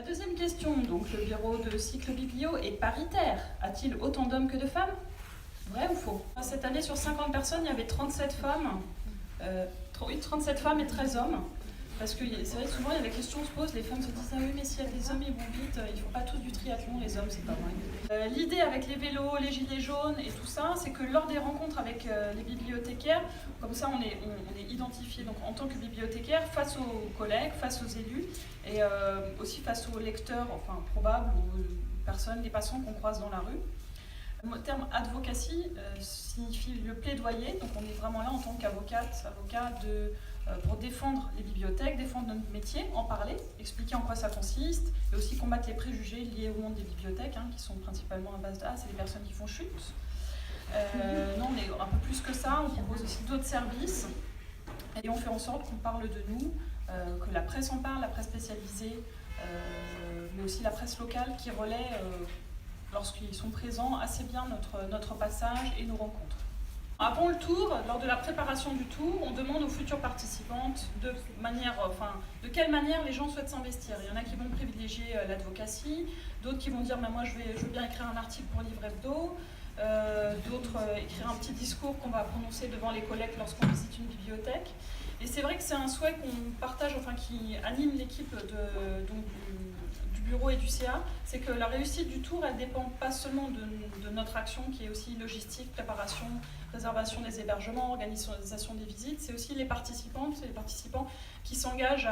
Deuxième question, donc le bureau de cycle biblio est paritaire. A-t-il autant d'hommes que de femmes? Vrai ou faux? Cette année, sur 50 personnes, il y avait 37 femmes. 37 femmes et 13 hommes. Parce que c'est vrai que souvent, la question se pose, les femmes se disent « Ah oui, mais s'il y a des hommes, ils vont vite, ils ne font pas tous du triathlon, les hommes, c'est pas vrai. » L'idée avec les vélos, les gilets jaunes et tout ça, c'est que lors des rencontres avec les bibliothécaires, comme ça on est identifié donc, en tant que bibliothécaire face aux collègues, face aux élus et aussi face aux lecteurs, enfin probables, ou personnes, les passants qu'on croise dans la rue. Le terme advocacy signifie le plaidoyer, donc on est vraiment là en tant qu'avocate, avocat pour défendre les bibliothèques, défendre notre métier, en parler, expliquer en quoi ça consiste, et aussi combattre les préjugés liés au monde des bibliothèques, qui sont principalement à base de « Ah, c'est des personnes qui font chute ». Non, on est un peu plus que ça, on propose aussi d'autres services, et on fait en sorte qu'on parle de nous, que la presse en parle, la presse spécialisée, mais aussi la presse locale qui relaie, lorsqu'ils sont présents, assez bien notre passage et nos rencontres. Avant le tour, lors de la préparation du tour, on demande aux futures participantes de quelle manière les gens souhaitent s'investir. Il y en a qui vont privilégier l'advocacy, d'autres qui vont dire « moi je veux bien écrire un article pour Livre Hebdo », d'autres écrire un petit discours qu'on va prononcer devant les collègues lorsqu'on visite une bibliothèque. Et c'est vrai que c'est un souhait qu'on partage, qui anime l'équipe du bureau et du CA, c'est que la réussite du tour, elle ne dépend pas seulement de notre action qui est aussi logistique, préparation, réservation des hébergements, organisation des visites, c'est aussi les participants qui s'engagent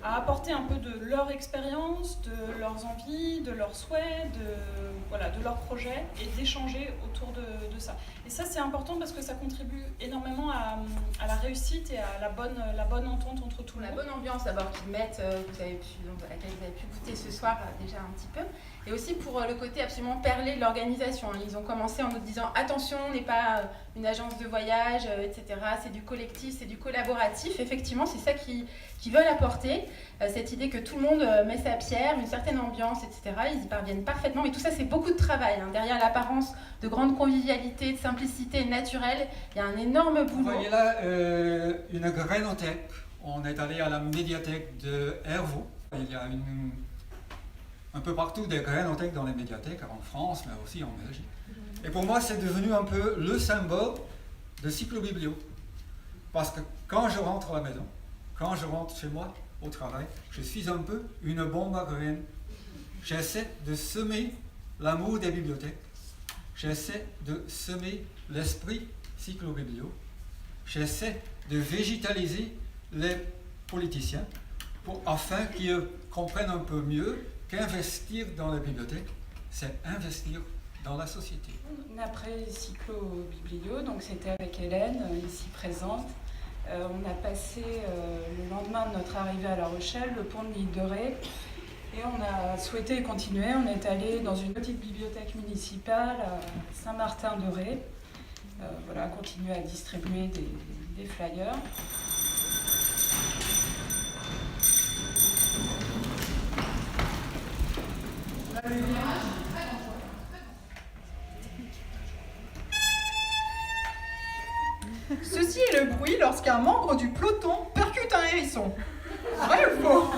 à apporter un peu de leur expérience, de leurs envies, de leurs souhaits, de leurs projets et d'échanger autour de ça. Et ça c'est important parce que ça contribue énormément à la réussite et à la bonne entente entre tout le monde. La bonne ambiance d'abord qu'ils mettent, à laquelle vous avez pu goûter ce soir déjà un petit peu. Et aussi pour le côté absolument perlé de l'organisation. Ils ont commencé en nous disant attention, on n'est pas une agence de voyage, etc. C'est du collectif, c'est du collaboratif. Effectivement, c'est ça qu'ils veulent apporter, cette idée que tout le monde met sa pierre, une certaine ambiance, etc. Ils y parviennent parfaitement, mais tout ça c'est beaucoup de travail. Derrière l'apparence de grande convivialité, de simplicité naturelle, il y a un énorme boulot. Vous voyez là une grénothèque. On est allé à la médiathèque de Hervaux. Il y a un peu partout des grénothèques dans les médiathèques, en France, mais aussi en Belgique. Et pour moi, c'est devenu un peu le symbole de cyclobiblio. Parce que quand je rentre à la maison, quand je rentre chez moi, au travail, je suis un peu une bombe à graines. J'essaie de semer l'amour des bibliothèques. J'essaie de semer l'esprit cyclobiblio. J'essaie de végétaliser les politiciens afin qu'ils comprennent un peu mieux qu'investir dans la bibliothèque, c'est investir dans la société. Après cyclo-biblio, donc c'était avec Hélène, ici présente. On a passé le lendemain de notre arrivée à La Rochelle, le pont de l'île de Ré, et on a souhaité continuer. On est allé dans une petite bibliothèque municipale à Saint-Martin-de-Ré, continuer à distribuer des flyers. Ceci est le bruit lorsqu'un membre du peloton percute un hérisson. Vrai ou faux?